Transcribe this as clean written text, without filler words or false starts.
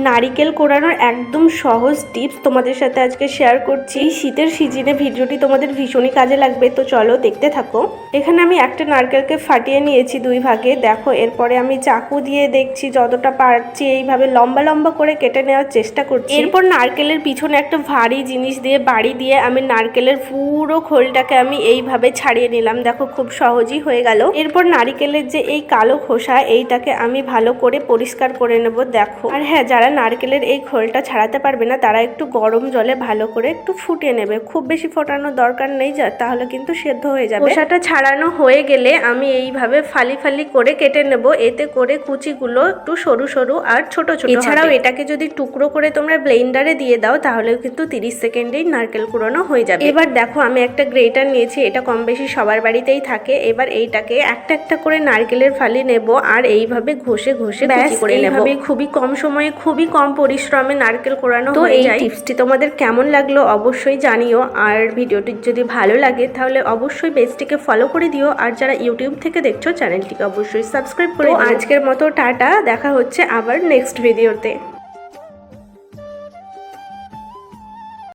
নারিকেল কোড়ানোর একদম সহজ টিপস তোমাদের সাথে আজকে শেয়ার করছি। এই শীতের সিজনে ভিডিওটি তোমাদের ভীষণই কাজে লাগবে, তো চলো দেখতে থাকো। এখানে আমি একটা নারকেলকে ফাটিয়ে নিয়েছি দুই ভাগে। দেখো, এরপরে আমি চাকু দিয়ে দেখছি যতটা পারছি এইভাবে লম্বা লম্বা করে কেটে নেওয়ার চেষ্টা করছি। এরপর নারকেলের পিছনে একটা ভারী জিনিস দিয়ে বাড়ি দিয়ে আমি নারকেলের পুরো খোলটাকে আমি এইভাবে ছাড়িয়ে নিলাম। দেখো, খুব সহজই হয়ে গেল। এরপর নারকেলের যে এই কালো খোসা, এইটাকে আমি ভালো করে পরিষ্কার করে নেব। দেখো, আর হ্যাঁ, যারা নারকেলের এই খোলটা ছাড়াতে পারবে না তারা একটু গরম জলে ভালো করে একটু ফুটিয়ে নেবে। খুব বেশি ফোটানোর দরকার নেই, তাহলে কিন্তু সেদ্ধ হয়ে যাবে। খোসাটা ছাড়ানো হয়ে গেলে আমি এইভাবে ফালি ফালি করে কেটে নেব। এতে করে কুচিগুলো একটু সরু সরু আর ছোট ছোট। এছাড়াও এটাকে যদি টুকরো করে তোমরা ব্লেন্ডারে দিয়ে দাও তাহলেও কিন্তু 30 সেকেন্ডেই নারকেল কুড়ানো হয়ে যাবে। এবার দেখো, আমি একটা গ্রেটার নিয়েছি, এটা কম বেশি সবার বাড়িতেই থাকে। এবার এইটাকে একটা একটা করে নারকেলের ফালি নেব আর এইভাবে ঘষে ঘষে কুচি করে নেব। এইভাবে খুবই কম সময়ে খুবই কম পরিশ্রমে নারকেল কোড়ানো হয়ে যায়। এই টিপসটি তোমাদের কেমন লাগলো অবশ্যই জানিও। আর ভিডিওটি যদি ভালো লাগে তাহলে অবশ্যই পেজটিকে ফলো করে দিও। আর যারা ইউটিউব থেকে দেখছো চ্যানেলটিকে অবশ্যই সাবস্ক্রাইব করে দিও। আজকের মতো টাটা, দেখা হচ্ছে আবার নেক্সট ভিডিওতে।